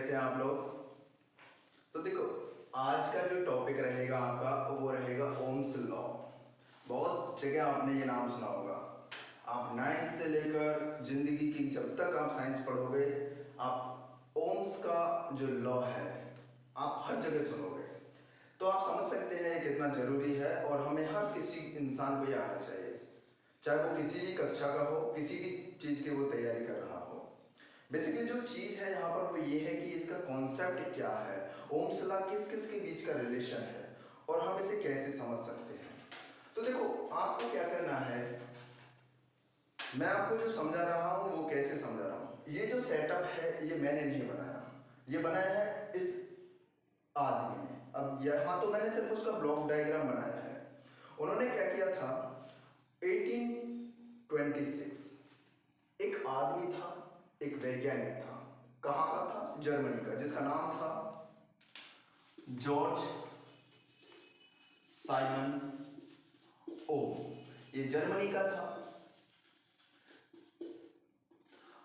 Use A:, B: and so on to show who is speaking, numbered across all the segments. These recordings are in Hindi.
A: कैसे हैं आप लोग। तो देखो, आज का जो टॉपिक रहेगा आपका वो रहेगा ओम्स लॉ। बहुत जगह आपने ये नाम सुना होगा। आप नाइन्थ से लेकर जिंदगी की जब तक आप साइंस पढ़ोगे, आप ओम्स का जो लॉ है आप हर जगह सुनोगे। तो आप समझ सकते हैं कितना जरूरी है और हमें हर किसी इंसान को ये आना चाहिए, चाहे वो किसी भी कक्षा का हो, किसी भी चीज़ की वो तैयारी कर रहा हो। बेसिकली जो चीज़ है यहाँ पर वो ये है कि इसका कॉन्सेप्ट क्या है, ओम्स लॉ किस किस के बीच का रिलेशन है और हम इसे कैसे समझ सकते हैं। तो देखो, आपको क्या करना है, मैं आपको जो समझा रहा हूँ वो कैसे समझा रहा हूँ। ये जो सेटअप है ये मैंने नहीं बनाया, ये बनाया है इस आदमी ने। अब यहाँ तो मैंने सिर्फ उसका ब्लॉक डायग्राम बनाया है। उन्होंने क्या किया था, 1826 एक आदमी था, एक वैज्ञानिक था। कहाँ का था? जर्मनी का, जिसका नाम था जॉर्ज साइमन ओम। ये जर्मनी का था।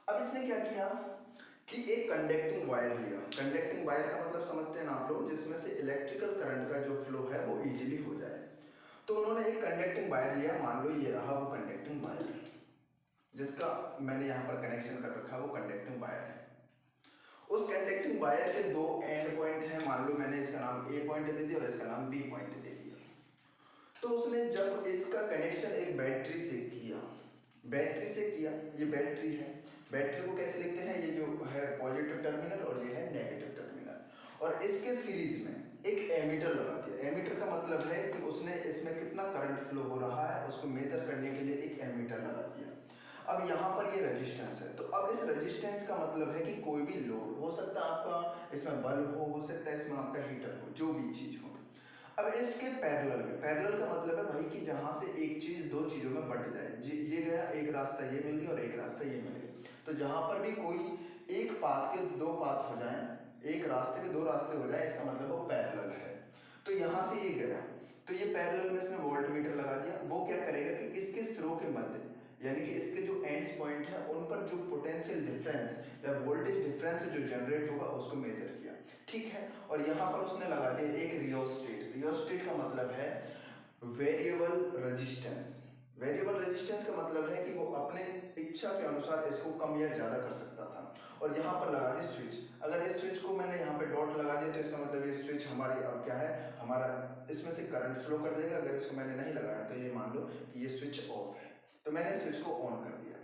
A: अब इसने क्या किया कि एक कंडक्टिंग वायर लिया। कंडक्टिंग वायर का मतलब समझते हैं ना आप लोग, जिसमें से इलेक्ट्रिकल करंट का जो फ्लो है वो इजीली हो जाए। तो उन्होंने एक कंडक्टिंग वायर लिया, मान लो ये रहा वो कंडक्टिंग वायर जिसका मैंने यहाँ पर कनेक्शन कर रखा, वो कंडक्टिंग वायर है। उस कंडक्टिंग वायर के दो एंड पॉइंट हैं, मान लो मैंने इसका नाम ए पॉइंट दे दिया और इसका नाम बी पॉइंट दे दिया। तो उसने जब इसका कनेक्शन एक बैटरी से किया, ये बैटरी है। बैटरी को कैसे लिखते हैं, ये जो है पॉजिटिव टर्मिनल और ये है नेगेटिव टर्मिनल। और इसके सीरीज में एक एमीटर लगा दिया। एमीटर का मतलब है कि उसने इसमें कितना करंट फ्लो हो रहा है उसको मेजर करने के लिए एक एमीटर लगा दिया। अब यहाँ पर ये रेजिस्टेंस है, तो अब इस रेजिस्टेंस का मतलब है कि कोई भी लोड हो सकता है आपका, इसमें बल्ब हो सकता है इसमें आपका हीटर हो, जो भी चीज हो। अब इसके पैरेलल में, पैरेलल का मतलब है भाई कि जहां से एक चीज दो चीजों में बट जाए। ये गया एक रास्ता, ये मिल गया और एक रास्ता ये मिल गया। तो जहां पर भी कोई एक पाथ के दो पाथ हो जाए, एक रास्ते के दो रास्ते हो जाए, इसका मतलब वो पैरेलल है। तो यहां से ये गया, तो ये पैरेलल में इसने वोल्ट मीटर लगा दिया। वो क्या करेगा कि इसके सिरों के मध्य, यानी कि इसके जो एंड्स पॉइंट है उन पर जो पोटेंशियल डिफरेंस या वोल्टेज डिफरेंस जो जनरेट होगा उसको मेजर किया, ठीक है। और यहाँ पर उसने लगा दिया एक रियोस्टेट। रियोस्टेट का मतलब है वेरिएबल रेजिस्टेंस। वेरिएबल रेजिस्टेंस का मतलब है कि वो अपने इच्छा के अनुसार इसको कम या ज्यादा कर सकता था। और यहाँ पर लगा दी स्विच। अगर इस स्विच को मैंने यहाँ पे डॉट लगा दिया तो इसका मतलब ये स्विच हमारी अब क्या है, हमारा इसमें से करंट फ्लो कर देगा। अगर इसको मैंने नहीं लगाया तो ये मान लो कि ये स्विच ऑफ है, तो मैंने स्विच को ऑन कर दिया।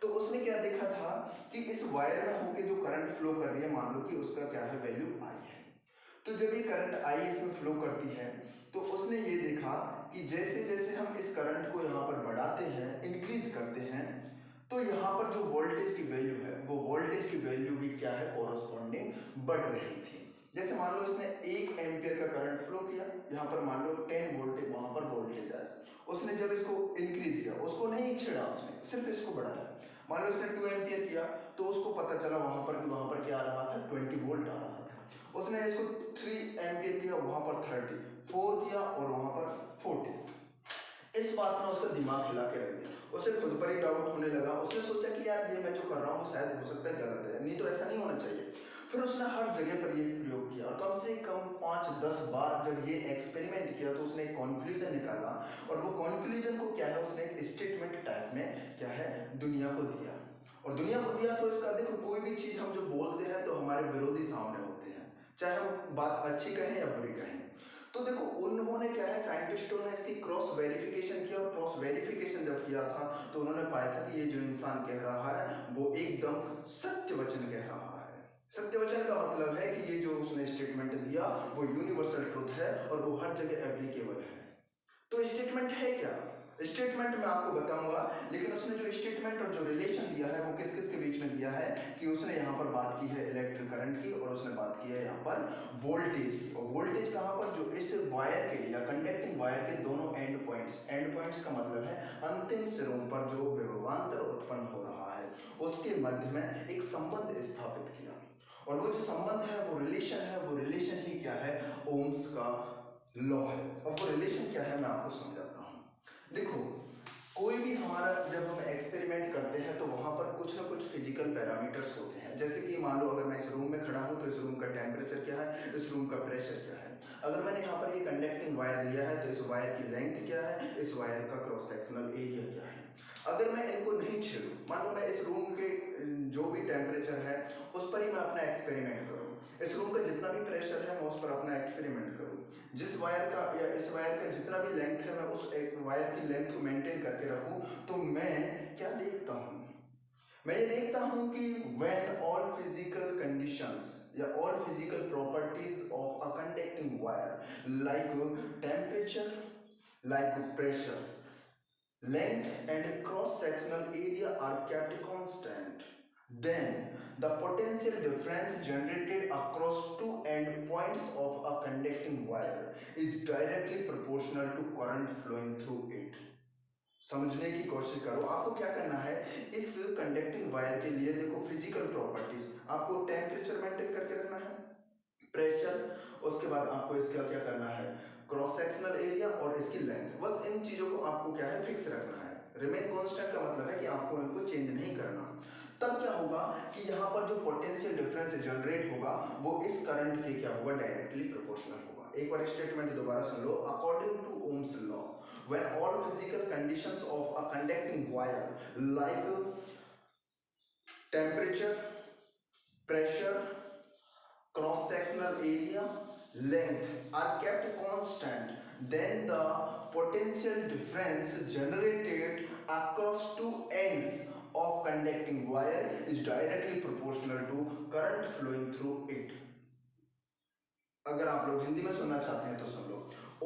A: तो उसने क्या देखा था कि इस वायर में होके जो करंट फ्लो कर रही है, मान लो कि उसका क्या है, वैल्यू आई है। तो जब ये करंट आई इसमें फ्लो करती है तो उसने ये देखा कि जैसे जैसे हम इस करंट को यहाँ पर बढ़ाते हैं, इंक्रीज करते हैं, तो यहाँ पर जो वोल्टेज की वैल्यू है वो वोल्टेज की वैल्यू भी क्या है, कोरोस्पॉन्डिंग बढ़ रही थी। जैसे मान लो इसने 1 एम्पियर का करंट फ्लो किया, यहाँ पर मान लो 10 वोल्टेज वहां पर वोल्टेज आया। उसने जब इसको इंक्रीज किया, उसको नहीं छेड़ा, उसने सिर्फ इसको बढ़ाया। मान लो इसने 2 एम्पियर किया तो उसको पता चला वहां पर कि वहां पर क्या आ रहा था, 20 वोल्ट आ रहा था। उसने इसको 3 एम्पियर किया, वहां पर 30, 4 किया और वहां पर 40। इस बात ने उसका दिमाग हिला के रख दिया। उसे खुद पर ही डाउट होने लगा। उसने सोचा कि यार ये मैं जो कर रहा हूँ शायद हो सकता है गलत है, नहीं तो ऐसा नहीं होना चाहिए। फिर उसने हर जगह पर ये प्रयोग किया और कम से कम 5-10 बार जब ये एक्सपेरिमेंट किया तो उसने एक कॉन्क्लूजन निकाला। और वो कॉन्क्लूजन को क्या है, उसने एक स्टेटमेंट टाइप में क्या है दुनिया को दिया। और दुनिया को दिया तो इसका देखो, कोई भी चीज हम जो बोलते हैं तो हमारे विरोधी सामने होते हैं, चाहे हम बात अच्छी कहें या बुरी कहें। तो देखो उन्होंने क्या है, साइंटिस्टों ने इसकी क्रॉस वेरिफिकेशन किया। और क्रॉस वेरिफिकेशन जब किया था तो उन्होंने पाया था कि ये जो इंसान कह रहा है वो एकदम सत्य वचन कह रहा है। सत्य वचन का मतलब है कि ये जो उसने स्टेटमेंट दिया वो यूनिवर्सल ट्रुथ है और वो हर जगह एप्लीकेबल है। तो स्टेटमेंट है क्या, स्टेटमेंट मैं आपको बताऊंगा, लेकिन उसने जो स्टेटमेंट और जो रिलेशन दिया है वो किस किस के बीच में दिया है कि उसने यहाँ पर बात की है इलेक्ट्रिक करंट की और उसने बात की है यहाँ पर वोल्टेज की। और वोल्टेज कहाँ पर, जो इस वायर के या कंडक्टिंग वायर के दोनों एंड पॉइंट्स का मतलब है अंतिम सिरों पर जो विभवांतर उत्पन्न हो रहा है उसके मध्य में एक संबंध स्थापित किया। और वो जो संबंध है, वो रिलेशन ही क्या है, ओम्स का लॉ है। और वो रिलेशन क्या है मैं आपको समझाता हूं। देखो, कोई भी हमारा जब हम एक्सपेरिमेंट करते हैं तो वहाँ पर कुछ ना कुछ फिजिकल पैरामीटर्स होते हैं। जैसे कि मान लो अगर मैं इस रूम में खड़ा हूँ तो इस रूम का टेम्परेचर क्या है, इस रूम का प्रेशर क्या है। अगर मैंने यहाँ पर ये कंडक्टिंग वायर लिया है तो इस वायर की लेंथ क्या है, इस वायर का क्रॉस सेक्शनल एरिया क्या है। अगर मैं इनको नहीं छेड़ूं, मान लो मैं इस रूम के जो भी टेम्परेचर है उस पर ही मैं अपना एक्सपेरिमेंट करूँ, इस रूम का जितना भी प्रेशर है मैं उस पर अपना एक्सपेरिमेंट करूँ, जिस वायर का या इस वायर का जितना भी लेंथ है मैं उस एक वायर की लेंथ को मेंटेन करके रखूं, तो मैं क्या देखता हूं, मैं ये देखता हूं कि व्हेन ऑल फिजिकल कंडीशंस या all physical properties of a conducting wire like temperature, like pressure, length and cross sectional area are kept constant, then the potential difference generated across two end points of a conducting wire is directly proportional to current flowing through it. समझने की कोशिश करो, आपको क्या करना है इस कंडक्टिंग वायर के लिए। देखो फिजिकल प्रॉपर्टीज, आपको टेम्परेचर मेंटेन करके रखना है, प्रेशर, उसके बाद आपको इसका क्या करना है क्रॉस सेक्शनल एरिया और इसकी लेंथ, बस इन चीजों को आपको क्या है फिक्स रखना है। रिमेन कांस्टेंट का मतलब है कि आपको इनको चेंज नहीं करना। तब क्या होगा कि यहाँ पर जो पोटेंशियल डिफरेंस जनरेट होगा वो इस करंट के क्या होगा डायरेक्टली प्रोपोर्शनल होगा। एक बार स्टेटमेंट दोबारा सुन लो। According to Ohm's law when all physical conditions of a conducting wire like temperature, pressure, cross sectional area, length are kept constant, then the potential difference generated across two ends of conducting wire is directly proportional to current flowing through it. अगर आप लोग हिंदी में सुनना चाहते हैं तो सुन लो।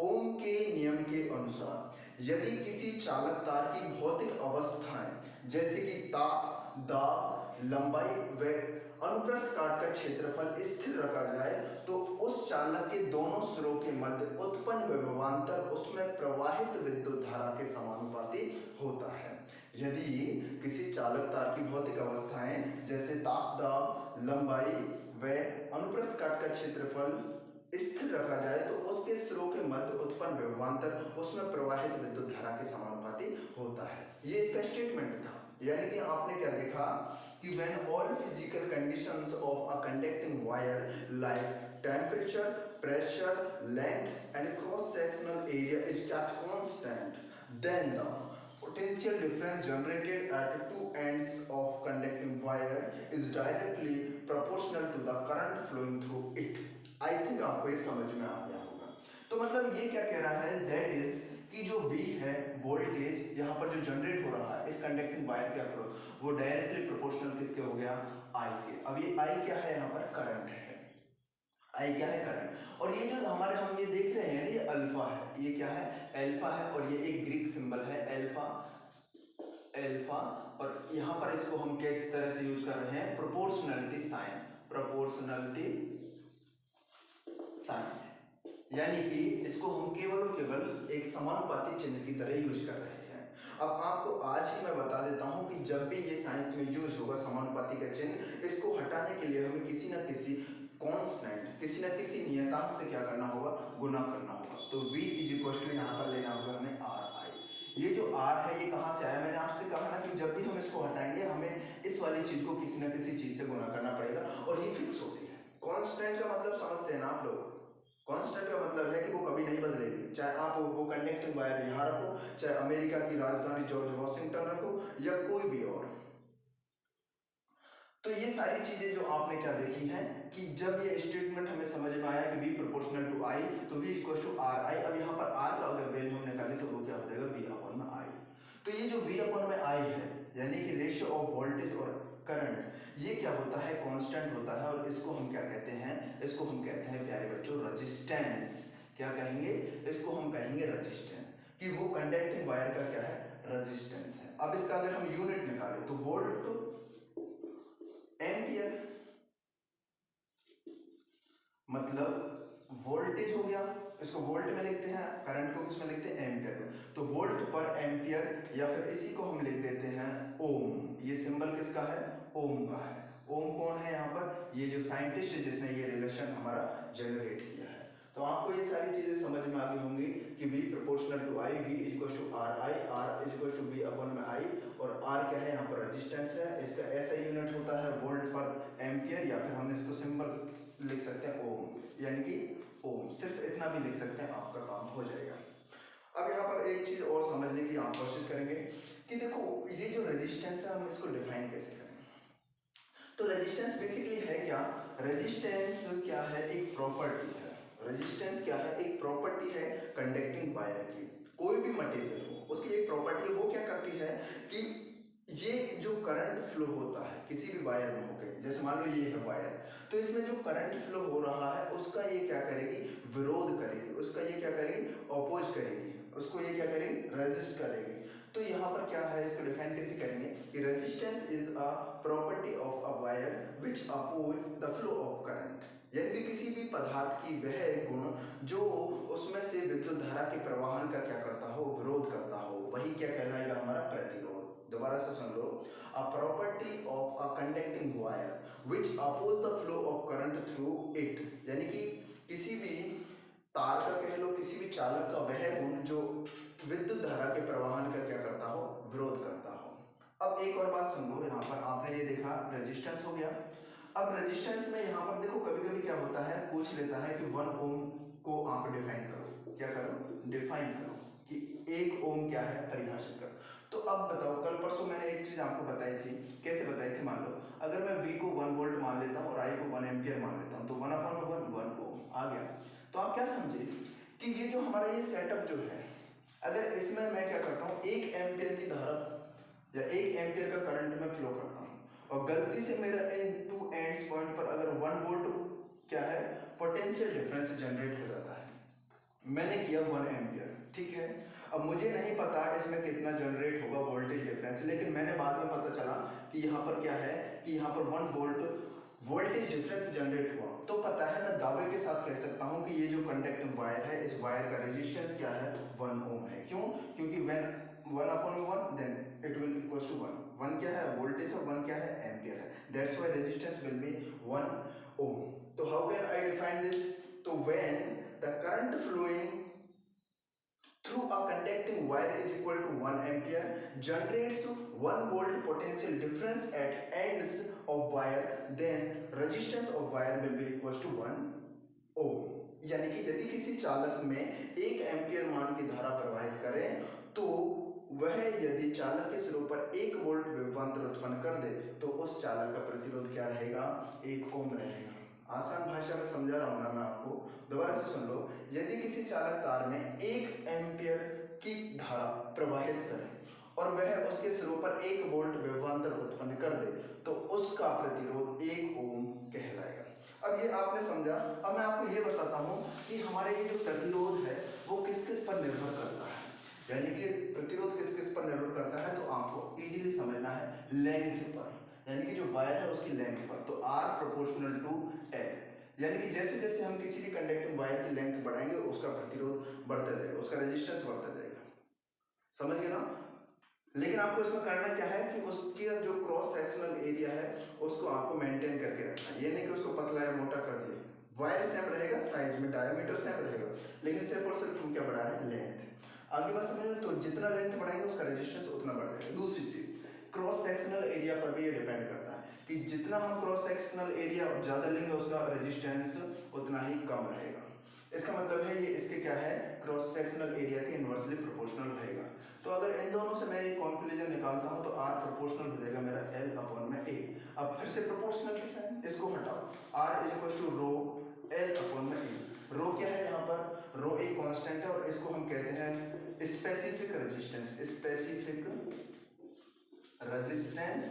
A: ओम के नियम के अनुसार यदि किसी चालक तार की भौतिक अवस्थाएं जैसे कि ताप, दाब, लंबाई व अनुप्रस्थ काट का क्षेत्रफल स्थिर रखा जाए तो उस चालक के दोनों सिरों के मध्य उत्पन्न विभवांतर उसमें प्रवाहित विद्युत धारा के समानुपाती होता है। यदि किसी चालक तार की भौतिक अवस्थाएं जैसे ताप, दाब, लंबाई व अनुप्रस्थ काट का क्षेत्रफल स्थिर रखा जाए तो उसके सिरों के मध्य उत्पन्न विभवांतर उसमें प्रवाहित विद्युत धारा के समानुपाती होता है। ये इसका स्टेटमेंट था। यानी कि आपने क्या देखा कि when all physical conditions of a conducting wire like temperature, pressure, length and cross sectional area is kept constant, then the potential difference generated at two ends of conducting wire is directly proportional to the current flowing through it. I think आपको ये समझ में आ गया होगा। तो मतलब ये क्या कह रहा है, दैट इज कि जो V है वोल्टेज यहाँ पर जो जनरेट हो रहा है इस कंडक्टिंग वायर के अक्रॉस वो डायरेक्टली प्रोपोर्शनल किसके हो गया, I के। अब ये I क्या है, यहाँ पर करंट है। I क्या है, करंट। और ये जो हमारे हम ये देख रहे हैं ये अल्फा है, ये क्या है, अल्फा है, और ये एक ग्रीक सिंबल है अल्फा, अल्फा, और यहाँ पर इसको हम किस तरह से यूज कर रहे हैं, प्रोपोर्शनलिटी साइन, प्रोपोर्शनलिटी साइन, यानी कि इसको हम केवल और केवल एक समानुपाती चिन्ह की तरह यूज कर रहे हैं। अब आपको आज ही मैं बता देता हूं कि जब भी ये साइंस में यूज होगा समानुपाती का चिन्ह, इसको हटाने के लिए हमें किसी ना किसी कांस्टेंट, किसी ना किसी नियतांक से क्या करना होगा, गुना करना होगा। तो v इज इक्वल टू यहाँ पर लेना होगा हमें आर आई। ये जो r है ये कहाँ से आया, मैंने आपसे कहा ना कि जब भी हम इसको हटाएंगे हमें इस वाली चीज को किसी ना किसी चीज से गुना करना पड़ेगा, और ये फिक्स होती है। कांस्टेंट का मतलब समझते हैं ना आप लोग, कांस्टेंट का मतलब है कि वो कभी नहीं बदलेगी, चाहे आप वो कंडक्टिंग वायर यहाँ रखो, चाहे अमेरिका की राजधानी जॉर्ज वॉशिंगटन रखो या कोई भी और। तो ये सारी चीजें जो आपने क्या देखी हैं कि जब ये स्टेटमेंट हमें समझ में आया कि V प्रोपोर्शनल टू I तो V equal to R I. अब यहाँ पर R का अगर वैल्यू हम निकालें तो वो क्या हो जाएगा, V अपॉन में I। तो ये जो V अपॉन में I है यानी कि रेशियो ऑफ वोल्टेज और करंट, ये क्या होता है, कांस्टेंट होता है, और इसको हम क्या कहते हैं, इसको हम कहते हैं प्यारे बच्चों रेजिस्टेंस। क्या कहेंगे, इसको हम कहेंगे रेजिस्टेंस, कि वो कंडक्टिंग वायर का क्या है, रेजिस्टेंस है। अब इसका अगर हम यूनिट निकालें तो वोल्ट तो एम्पियर, मतलब वोल्टेज हो गया, इसको वोल्ट में लिखते हैं, करंट को किसमें लिखते हैं, एम्पियर में। तो वोल्ट पर एम्पियर, या फिर इसी को हम लिख देते हैं ओम। ये सिंबल किसका है, ओम का है। ओम कौन है यहाँ पर, ये जो साइंटिस्ट है जिसने ये रिलेशन हमारा जनरेट किया है। तो आपको ये सारी चीजें समझ में आ गई होंगी कि V proportional to I, V is equal to R I, R is equal to B upon में आई, और R क्या है यहाँ पर रेजिस्टेंस है, इसका ऐसा यूनिट होता है वोल्ट पर एम्पियर, या फिर हम इसको सिंबल लिख सकते हैं ओम, यानी कि ओम, सिर्फ इतना भी लिख सकते हैं, आपका काम हो जाएगा। अब यहाँ पर एक चीज और समझने की आप कोशिश करेंगे कि देखो ये जो रेजिस्टेंस है हम इसको डिफाइन कैसे करें। तो रेजिस्टेंस बेसिकली है क्या, रेजिस्टेंस क्या है, एक प्रॉपर्टी है। रेजिस्टेंस क्या है, एक प्रॉपर्टी है कंडक्टिंग वायर की। कोई भी मटेरियल हो उसकी एक प्रॉपर्टी है, वो क्या करती है कि ये जो करंट फ्लो होता है किसी भी वायर में होके, जैसे मान लो ये है वायर, तो इसमें जो करंट फ्लो हो रहा है उसका ये क्या करेगी, विरोध करेगी, उसका ये क्या करेगी, अपोज करेगी, उसको ये क्या करेगी, रेजिस्ट करेगी। तो यहाँ पर क्या है, इसको डिफाइन कैसे करेंगे कि resistance is a property of a wire which oppose the flow of current, यानी कि किसी भी पदार्थ की वह गुण जो उसमें से विद्युत धारा के प्रवाहन का क्या करता हो, विरोध करता हो, वही क्या कहलाएगा, हमारा प्रतिरोध। दोबारा से सुन लो, a property of a conducting wire which oppose the flow of current through it, यानी कि किसी भी तार का कह लो, किसी भी चालक का वह गुण जो विद्युत धारा के प्रवाहन का क्या करता हो, विरोध करता हो। अब एक और बात सुन लो, यहाँ पर आपने ये देखा रेजिस्टेंस हो गया। अब रेजिस्टेंस में यहाँ पर देखो कभी कभी क्या होता है, पूछ लेता है कि 1 ओम को आप डिफाइन करो, क्या करो, डिफाइन करो कि 1 ओम क्या है, परिभाषित करो। तो अब बताओ, कल परसों मैंने एक चीज आपको बताई थी, कैसे बताई थी, मान लो अगर मैं V को 1 वोल्ट मान लेता हूँ और I को 1 एम्पियर मान लेता हूँ, तो 1/1 ओम आ गया। तो आप क्या समझे कि ये जो हमारा ये सेटअप जो है, अगर इसमें मैं क्या करता हूँ, 1 एम्पियर की धारा या 1 एम्पियर का करंट में फ्लो करता हूँ, और गलती से मेरा इन टू एंड्स पॉइंट पर अगर 1 वोल्ट क्या है, पोटेंशियल डिफरेंस जनरेट हो जाता है, मैंने किया 1 एम्पियर, ठीक है। अब मुझे नहीं पता इसमें कितना जनरेट होगा वोल्टेज डिफरेंस, लेकिन मैंने बाद में पता चला कि यहाँ पर क्या है कि यहाँ पर 1 वोल्ट वोल्टेज डिफरेंस जनरेट हुआ, तो पता है मैं दावे के साथ कह सकता हूँ कि ये जो कंडक्टिंग वायर है, इस वायर का रेजिस्टेंस क्या है, 1 ओम है। क्यों, क्योंकि when 1/1 then it will equals to 1, 1 क्या है वोल्टेज और 1 क्या है एम्पियर है, that's why resistance will be 1 ओम। तो how can I define this, तो when the current flowing through a conducting wire is equal to 1 ampere generates 1 volt potential difference at ends of wire, then resistance of wire will be equals to 1 ohm। यानी कि यदि किसी चालक में 1 एम्पियर मान की धारा प्रवाहित करें, तो वह यदि चालक के सिरों पर 1 वोल्ट विभवांतर उत्पन्न कर दे, तो उस चालक का प्रतिरोध क्या रहेगा, 1 ओम रहेगा। आसान भाषा में समझा रहा हूं ना मैं आपको, दोबारा से सुन लो, यदि किसी चालक तार में 1 एम्पियर की धारा प्रवाहित करे और वह उसके सिरों पर 1 वोल्ट विभवांतर उत्पन्न कर दे, तो उसका प्रतिरोध 1 ओम कहलाएगा। अब ये आपने समझा। अब मैं आपको ये बताता हूँ कि हमारे ये जो प्रतिरोध है वो किस किस पर निर्भर करता है, यानी कि प्रतिरोध किस किस पर निर्भर करता है, तो आपको इजीली समझना है लेंथ पर, यानी कि जो वायर है उसकी लेंथ पर। तो R प्रोपोर्शनल टू L, यानी कि जैसे जैसे हम किसी भी कंडक्टिंग वायर की लेंथ बढ़ाएंगे उसका प्रतिरोध बढ़ता जाएगा, उसका रेजिस्टेंस बढ़ता जाएगा, समझ गए ना। लेकिन आपको इसमें करना क्या है कि उसकी जो क्रॉस सेक्शनल एरिया है उसको आपको मेंटेन करके रखना है, ये नहीं कि उसको पतला या मोटा कर दिया। वायर सेम रहेगा, साइज में डायमीटर सेम रहेगा, लेकिन सिर्फ और सिर्फ हम क्या बढ़ा रहे हैं, लेंथ। आगे बात समझ में, तो जितना लेंथ बढ़ाएंगे उसका रेजिस्टेंस उतना बढ़ जाएगा। दूसरी चीज, क्रॉस सेक्शनल एरिया पर भी ये डिपेंड करता है कि जितना हम क्रॉस सेक्शनल एरिया ज्यादा लेंगे उसका रेजिस्टेंस उतना ही कम रहेगा। इसका मतलब है ये इसके क्या है, क्रॉस सेक्शनल एरिया के इनवर्सली प्रोपोर्शनल रहेगा। तो अगर इन दोनों से मैं एक कंक्लूजन निकालता हूं तो R प्रोपोर्शनल हो जाएगा मेरा L अपॉन में A। अब फिर से प्रोपोर्शनल की साइन इसको हटाओ, R is equal to rho L upon में A। रो क्या है यहाँ पर, रो एक कांस्टेंट है और इसको हम कहते हैं स्पेसिफिक रेजिस्टेंस, स्पेसिफिक रेजिस्टेंस,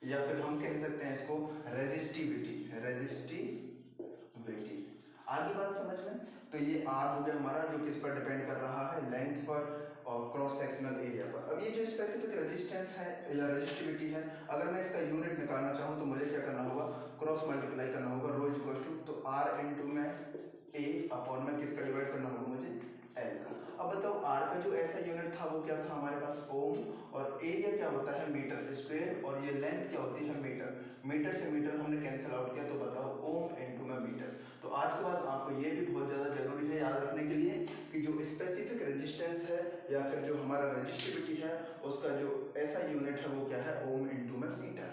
A: या फिर हम कह सकते हैं इसको रेजिस्टिविटी, रेजिस्टिविटी। आगे बात समझ में, तो ये R हो गया हमारा जो किस पर डिपेंड कर रहा है, लेंथ पर और क्रॉस सेक्शनल एरिया पर। अब ये जो स्पेसिफिक रेजिस्टेंस है या रेजिस्टिविटी है, अगर मैं इसका यूनिट निकालना चाहूँ तो मुझे क्या करना होगा, क्रॉस मल्टीप्लाई करना होगा, rho is equal to R into में A अपॉन में किसका डिवाइड करना होगा मुझे, L का। अब बताओ R का जो ऐसा यूनिट था वो क्या था हमारे पास, ओम, और एरिया क्या होता है मीटर स्क्वायर, और ये लेंथ क्या होती है मीटर। मीटर से मीटर हमने कैंसिल आउट किया, तो बताओ ओम इनटू में मीटर। तो आज के बाद आपको ये भी बहुत ज़्यादा जरूरी है याद रखने के लिए कि जो स्पेसिफिक रेजिस्टेंस है या फिर जो हमारा रजिस्टिविटी है उसका जो ऐसा यूनिट है वो क्या है, ओम इनटू में मीटर।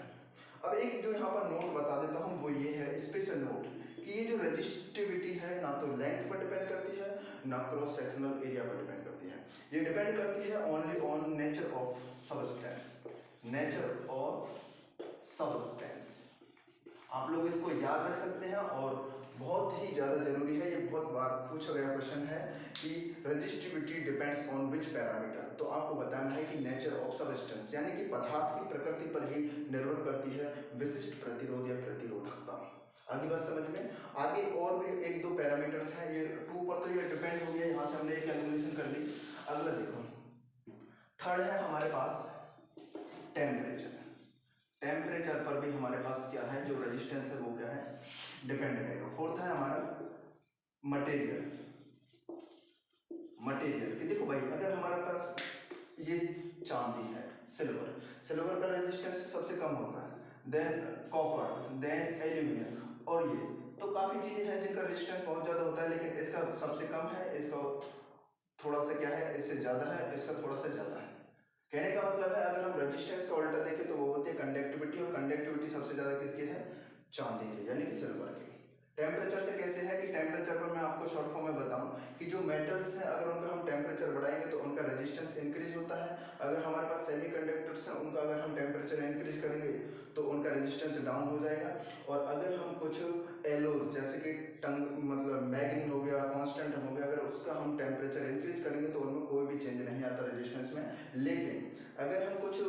A: अब एक जो यहाँ पर नोट बता देता हूँ वो ये है स्पेशल नोट कि ये जो रजिस्टिविटी है ना तो लेंथ पर डिपेंड करती है ना क्रॉस सेक्शनल एरिया पर डिपेंड करती है, ये डिपेंड करती है only on nature of substance, nature of substance. आप लोग इसको याद रख सकते हैं और बहुत ही ज़्यादा जरूरी है, ये बहुत बार पूछा गया क्वेश्चन है कि resistivity depends on which parameter. तो आपको बताना है कि नेचर ऑफ सब्सटेंस यानी कि पदार्थ की प्रकृति पर ही निर्भर करती है विशिष्ट प्रतिरोध या प्रतिरोधकता। आगे बात समझ में। आगे और भी एक दो पैरामीटर्स हैं, ये 2 पर तो ये डिपेंड हो गया, यहाँ से हमने एक कैलकुलेशन कर ली। अगला देखो, थर्ड है हमारे पास टेम्परेचर। टेम्परेचर पर भी हमारे पास क्या है, जो रेजिस्टेंस है वो क्या है, डिपेंड करेगा। फोर्थ है हमारा मटेरियल। मटेरियल कि देखो भाई अगर हमारे पास ये चांदी है, सिल्वर, सिल्वर का रेजिस्टेंस सबसे कम होता है, देन कॉपर, देन एल्यूमिनियम, और ये तो काफी चीजें हैं जिनका रेजिस्टेंस बहुत ज्यादा होता है, लेकिन इसका सबसे कम है, इसका थोड़ा सा क्या है, इससे ज्यादा है, इसका थोड़ा सा ज्यादा है। कहने का मतलब है अगर हम रेजिस्टेंस का उल्टा देखें तो वो होती है कंडक्टिविटी, और कंडक्टिविटी सबसे ज्यादा किसकी है, चांदी की यानी कि सिल्वर की। टेम्परेचर से कैसे है कि टेम्परेचर पर मैं आपको शॉर्ट फॉर्म में बताऊं कि जो मेटल्स हैं अगर उनका हम टेम्परेचर बढ़ाएंगे तो उनका रेजिस्टेंस इंक्रीज होता है। अगर हमारे पास सेमीकंडक्टर्स हैं उनका अगर हम टेम्परेचर इंक्रीज करेंगे तो उनका रेजिस्टेंस डाउन हो जाएगा। और अगर हम कुछ एलोज जैसे कि टंग मतलब मैग्नीन हो गया, कांस्टेंट हो गया, अगर उसका हम टेम्परेचर इंक्रीज करेंगे तो उनमें कोई भी चेंज नहीं आता रेजिस्टेंस में। लेकिन अगर हम कुछ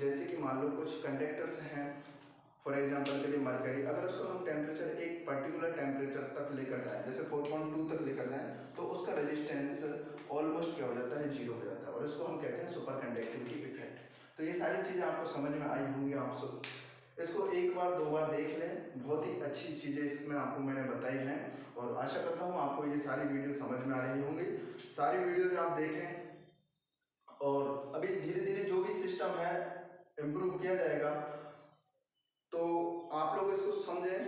A: जैसे कि मान लो कुछ कंडक्टर्स हैं फॉर एग्जांपल के लिए मरकरी, अगर उसको हम टेम्परेचर एक पर्टिकुलर टेम्परेचर तक लेकर जाएं जैसे 4.2 तक लेकर जाएं तो उसका रेजिस्टेंस ऑलमोस्ट क्या हो जाता है, जीरो हो जाता है, और इसको हम कहते हैं सुपर कंडक्टिविटी इफेक्ट। तो ये सारी चीज़ें आपको समझ में आई होंगी, आप सब इसको एक बार दो बार देख लें, बहुत ही अच्छी चीज़ें इसमें आपको मैंने बताई हैं और आशा करता हूँ आपको ये सारी वीडियो समझ में आ रही होंगी। सारी वीडियोज आप देखें और अभी धीरे धीरे जो भी सिस्टम है इम्प्रूव किया जाएगा, तो आप लोग इसको समझें।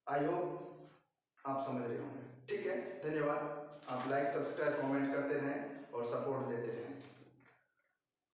A: आई होप आप समझ रहे होंगे। ठीक है, धन्यवाद। आप लाइक सब्सक्राइब कमेंट करते रहें और सपोर्ट देते रहें।